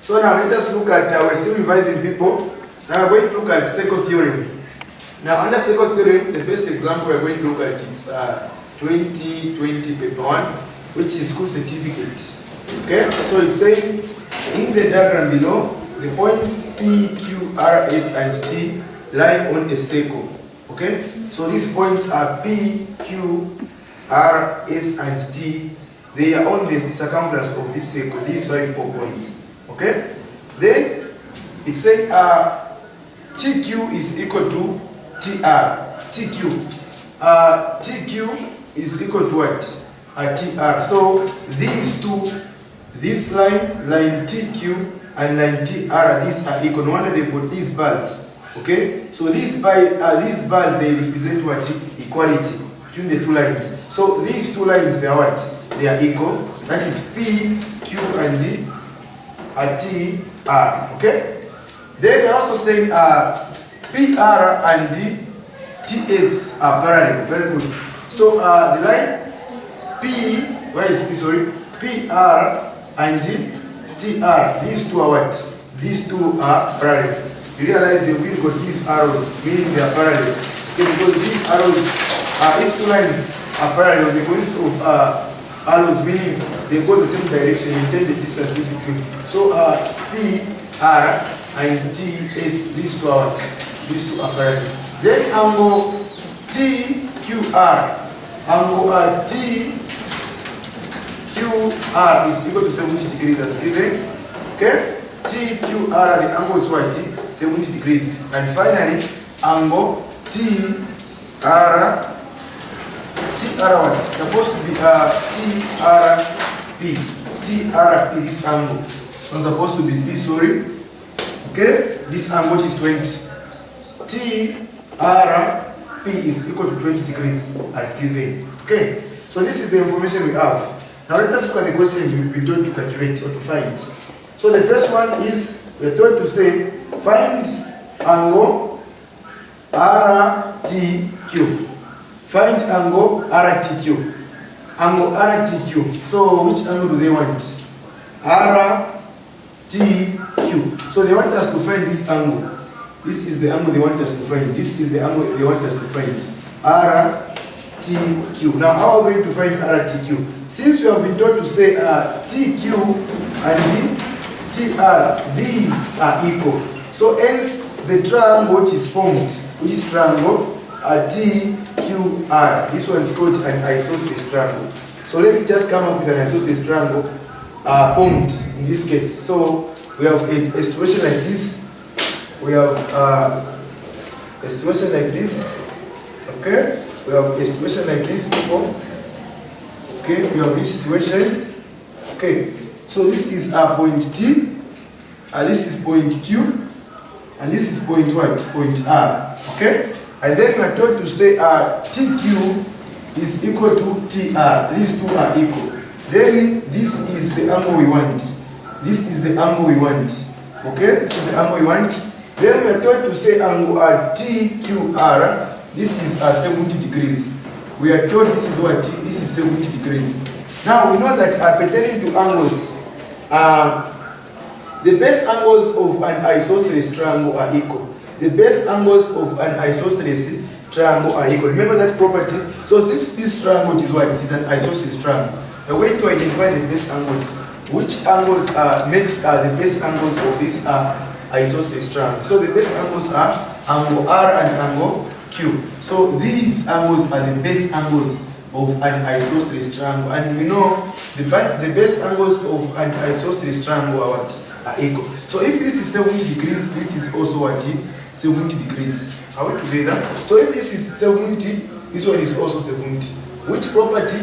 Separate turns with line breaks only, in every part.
So now let us look at, we're still revising people. Now we're going to look at second theorem. Now under second theorem, the first example we're going to look at is 2020 paper 1, which is school certificate. Okay, so it's saying in the diagram below, the points P, Q, R, S, and T lie on a circle. Okay, so these points are P, Q, R, S, and T. They are on the circumference of this circle. These 4 points. Okay, then it's saying TQ is equal to TR. TQ is equal to what? TR. So these two, this line TQ and line TR, these are equal. No wonder they put these bars. Okay, so these bars they represent what? Equality between the two lines. So these two lines, they are what? They are equal. That is P, Q, and D. T, R, okay? Then they also saying PR and TS are parallel. Very good. So the line P, where is P, sorry? PR and TR, these two are what? These two are parallel. You realize they will got these arrows, meaning they are parallel. Okay, because these arrows, if two lines are parallel, they consist of arrows, meaning they go the same direction and then the distance in between. So P, R, and T, S, these two are parallel. Then angle T, Q, R. Angle T, Q, R is equal to 70 degrees as given. Okay? T, Q, R, the angle is what? 70 degrees. And finally, angle T, R, TR1 is supposed to be TRP. TRP, this angle. It's supposed to be P, sorry. Okay? This angle is 20. TRP is equal to 20 degrees as given. Okay? So this is the information we have. Now let us look at the questions we've been told to calculate or to find. So the first one is, we're told to say, find angle RTQ. Find angle RTQ. Angle RTQ. So which angle do they want? RTQ. So they want us to find this angle. This is the angle they want us to find. This is the angle they want us to find. RTQ. Now how are we going to find RTQ? Since we have been told to say TQ and TR, these are equal. So hence the triangle which is formed, which is triangle TQR. This one is called an isosceles triangle. So let me just come up with an isosceles triangle formed in this case. So we have a situation like this. We have a situation like this. Okay. We have a situation like this, people. Okay. We have this situation. Okay. So this is point T. This is point Q. And this is point what? Point R. Okay. And then we are told to say TQ is equal to TR. These two are equal. Then this is the angle we want. This is the angle we want. Okay? This is the angle we want. Then we are told to say angle TQR. This is 70 degrees. We are told this is what? This is 70 degrees. Now we know that pertaining to angles, the base angles of an isosceles triangle are equal. The base angles of an isosceles triangle are equal. Remember that property? So since this triangle is what? It is an isosceles triangle. The way to identify the base angles, which angles makes the base angles of this isosceles triangle. So the base angles are angle R and angle Q. So these angles are the base angles of an isosceles triangle. And we know the base angles of an isosceles triangle are what? Are equal. So if this is 70 degrees, this is also what? 70 degrees. Are we together? So if this is 70, this one is also 70. Which property?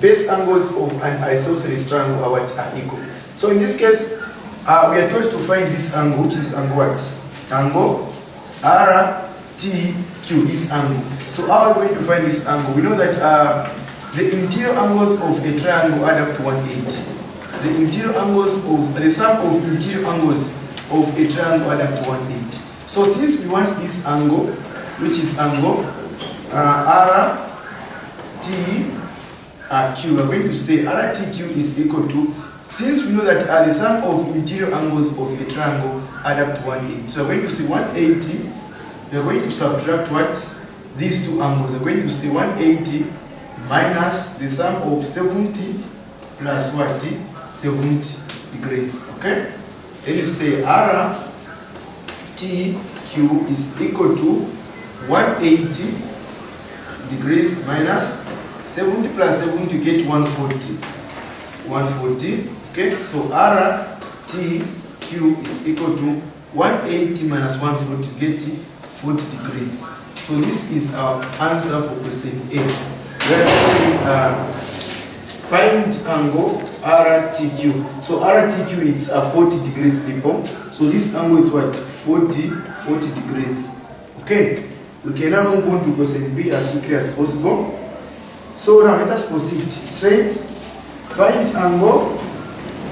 Base angles of an isosceles triangle are what? Are equal. So in this case, we are told to find this angle, which is angle what? Angle RTQ, this angle. So how are we going to find this angle? We know that the interior angles of a triangle add up to 180. The interior angles of the sum of interior angles of a triangle add up to 180. So since we want this angle, which is angle RTQ, we're going to say RTQ is equal to since we know that the sum of interior angles of a triangle add up to 180, so we're going to say 180, we're going to subtract what? These two angles. We're going to say 180 minus the sum of 70 plus what? 70 degrees. Okay? Then you say RTQ is equal to 180 degrees minus 70 plus 70 you get 140. 140. Okay? So RTQ is equal to 180 minus 140 you get 40 degrees. So this is our answer for question A. Where find angle RTQ. So RTQ is 40 degrees, people. So this angle is what? 40 degrees. Okay. We can now move on to question B as quickly as possible. So now let us proceed. Say find angle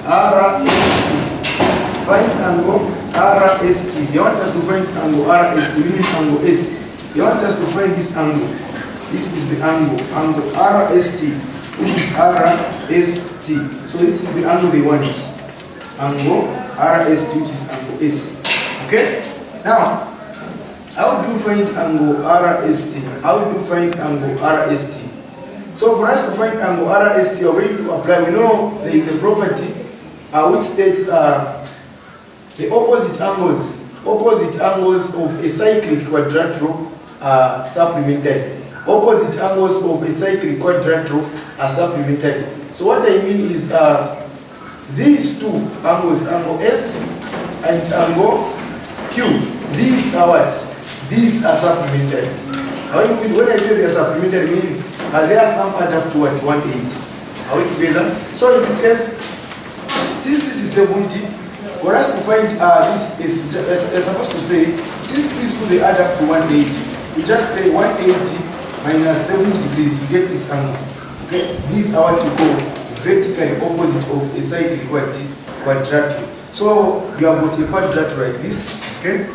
RST. Find angle RST. They want us to find angle RST, meaning angle S. They want us to find this angle. This is the angle RST. This is RST. So this is the angle they want. Angle RST, which is angle S. Okay? Now, how do you find angle RST? How do you find angle RST? So for us to find angle RST, we're going to apply. We know there is a property which states the opposite angles of a cyclic quadrilateral are supplemented. Opposite angles of a cyclic quadrilateral are supplemented. So what I mean is these two angles, angle S and angle Q, these are what? These are supplemented. When I say they are supplemented, I mean there are some add up to what? 180. Are we together? So in this case, since this is 70, for us to find this is supposed to say, since these two they add up to 180, we just say 180 minus 70 degrees, you get this angle. Okay? These are what you call vertically opposite of a cyclic quadrilateral. So you have got a quadrilateral like this. Okay?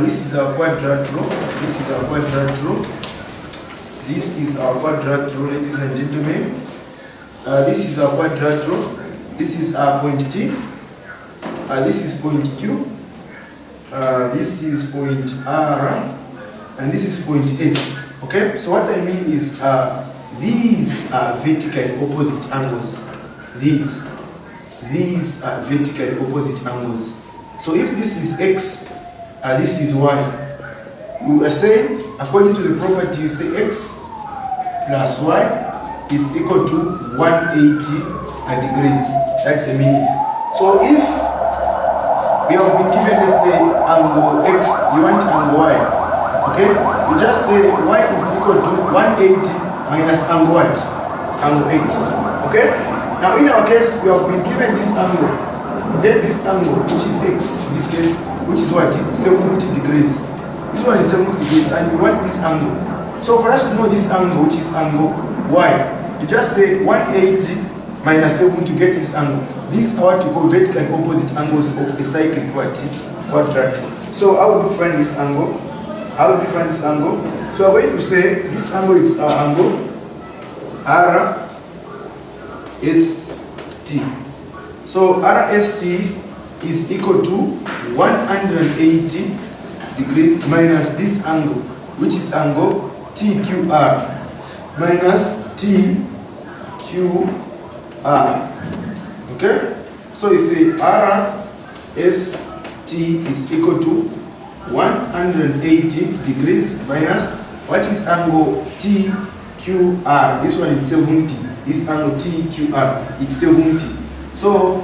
This is our quadrilateral. This is our quadrilateral. This is our quadrilateral, ladies and gentlemen. This is our quadrilateral. This is our point T. This is point Q. This is point R. And this is point S. Okay? So what I mean is these are vertically opposite angles. These are vertically opposite angles. So if this is X, this is Y. You are saying, according to the property, you say X plus Y is equal to 180 degrees. That's the meaning. So if we have been given, let's say, angle X, you want angle Y. Okay? You just say Y is equal to 180 minus angle what? Angle X. Okay? Now in our case, we have been given this angle. Okay? This angle, which is X, in this case, which is what? 70 degrees. This one is 70 degrees, and we want this angle. So for us to know this angle, which is angle Y, you just say 180 minus 7 to get this angle. These are what you call vertical and opposite angles of a cyclic quadrilateral. So how would you find this angle? How would you find this angle? So we're going to say this angle is our angle RST. So RST is equal to 180 degrees minus this angle, which is angle TQR minus TQR. Okay? So you say RST is equal to 180 degrees minus what is angle TQR? This one is 70. This angle TQR, it's 70. So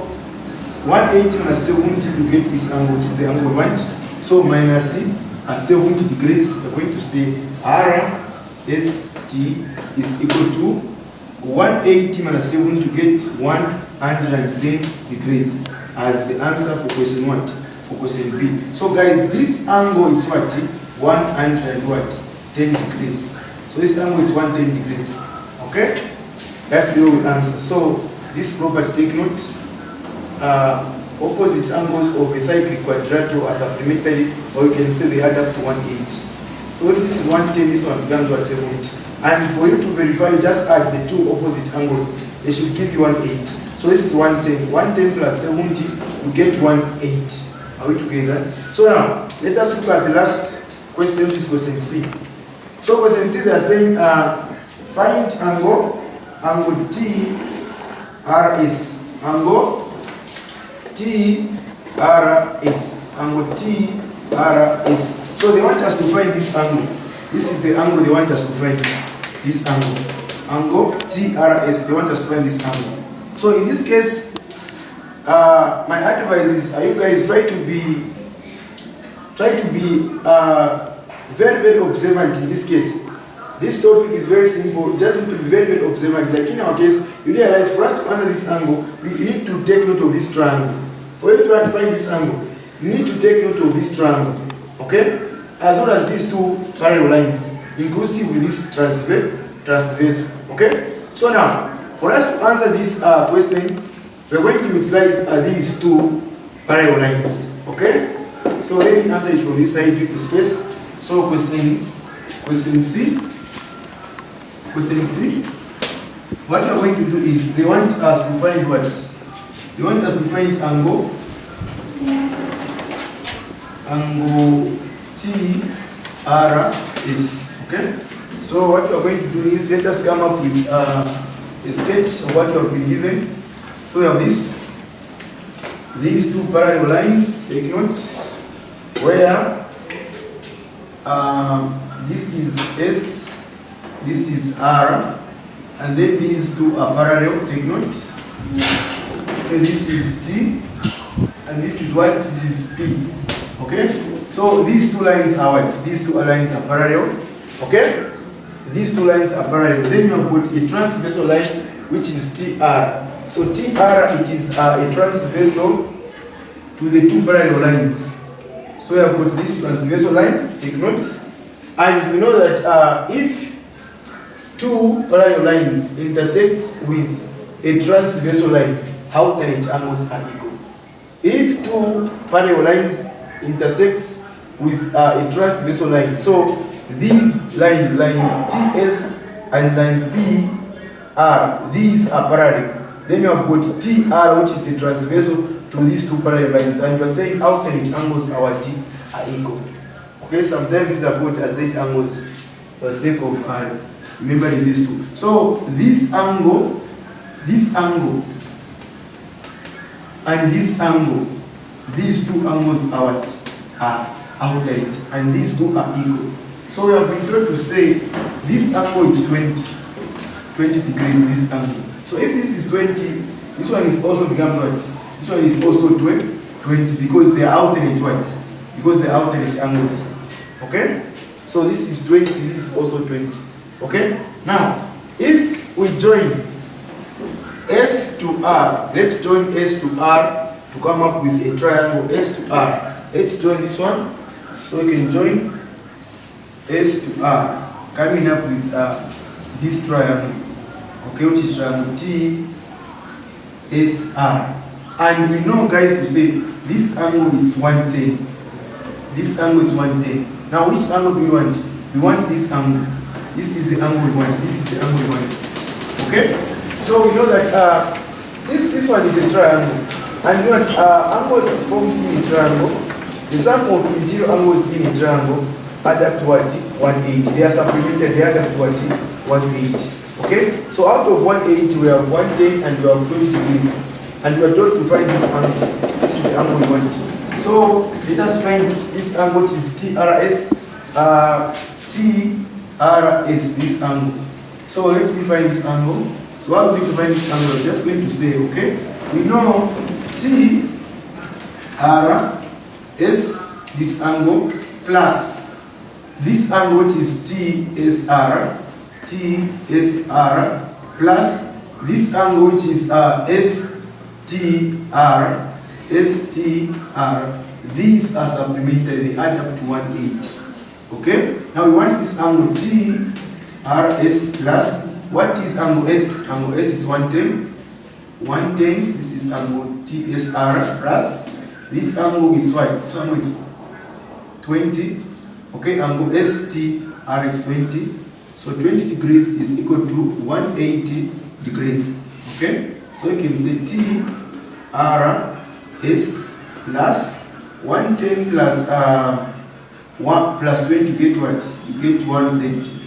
180 minus 70 to get this angle. This is the angle we want. So minus 70 degrees, we're going to say RST is equal to 180 minus 7 to get 110 degrees as the answer for question what? For question B. So guys, this angle is what? 110 degrees. So this angle is 110 degrees. Okay? That's the way we answer. So this property, take note. Opposite angles of a cyclic quadrilateral are supplementary, or you can say they add up to 180. So if this is 110, this one becomes what? 70. And for you to verify, you just add the two opposite angles. They should give you 180. So this is 110. 110 plus 70, we get 180. Are we together? So now, let us look at the last question, which is question C. So question C, they are saying, find angle TRS. Angle TRS. Angle TRS. So they want us to find this angle. This is the angle they want us to find. This angle. Angle TRS. They want us to find this angle. So in this case, my advice is, you guys try to be very, very observant in this case. This topic is very simple. Just need to be very, very observant. Like in our case, you realize for us to answer this angle, we need to take note of this triangle. For you to find this angle, you need to take note of this triangle. Okay? As well as these two parallel lines, inclusive with this transversal. Okay? So now, for us to answer this question, we're going to utilize these two parallel lines. Okay? So let me answer it from this side due to space. So question C. Question C. What we're going to do is they want us to find what? They want us to find angle TRS. Okay? So what we're going to do is let us come up with a sketch of what we have been given. So we have these two parallel lines, take note, where this is S, this is R, and then these two are parallel, take note. Okay, this is T, and this is what? This is P. Okay? So these two lines are what? These two lines are parallel. Okay? These two lines are parallel. Then you have got a transversal line, which is TR. So TR, it is a transversal to the two parallel lines. So we have got this transversal line, take note. And we know that if two parallel lines intersect with a transversal line, alternate angles are equal. If two parallel lines intersect with a transversal line, so these line TS and line P these are parallel. Then you have got TR, which is the transversal to these two parallel lines, and you are saying alternate angles are equal. Okay, sometimes these are called as Z angles for the sake of remembering these two. So this angle, and this angle, these two angles are what? Are alternate, and these two are equal. So we have been told to say this angle is 20 degrees, this angle. So if this is 20, this one is also become what? This one is also 20 because they are alternate what? Because they are alternate angles. Okay? So this is 20, this is also 20. Okay? Now, if we join S to R, let's join S to R to come up with a triangle S to R. Let's join this one. So we can join S to R, coming up with this triangle. Okay, which is triangle TSR. And we know, guys, to say this angle is 110. This angle is 110. Now, which angle do we want? We want this angle. This is the angle we want. This is the angle we want. Okay? So we know that since this one is a triangle, and we want angles formed in a triangle, the sum of interior angles in a triangle add up to what? 180. They are supplemented, they add up to what? 180. Okay? So out of 180, we have 110 and we have 20 degrees. And we are told to find this angle. This is the angle we want. So let us find this angle, which is TRS. TRS, this angle. So let me find this angle. So how are we going to find this angle? I'm just going to say, okay, we know TRS, this angle, plus this angle, which is TSR, plus this angle, which is STR. These are supplemented, they add up to 180. Okay? Now we want this angle TRS plus, what is angle S? Angle S is 110. 110, this is angle TSR plus, this angle is what? This angle is 20. Okay, angle STR is 20. So 20 degrees is equal to 180 degrees. Okay? So So you can say TRS plus 110 plus 1 plus 20, you get what? You get 130.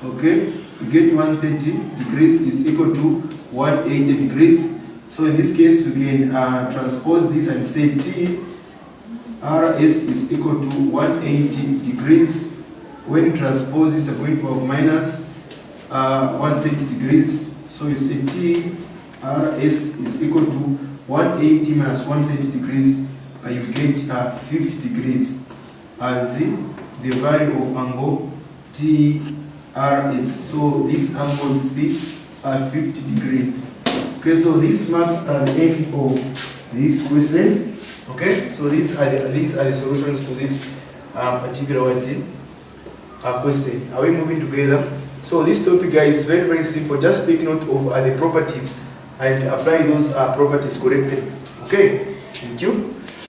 Okay, you get 130 degrees is equal to 180 degrees. So in this case, we can transpose this and say TRS is equal to 180 degrees. When transpose this, are going to have minus 130 degrees. So we say TRS is equal to 180 minus 130 degrees, and you get 50 degrees as the value of angle TRS. So this angle is 50 degrees. Okay, so this marks the end of this question. Okay, so these are the solutions for this particular question. Are we moving together? So this topic, guys, is very, very simple. Just take note of the properties and apply those properties correctly. Okay, thank you.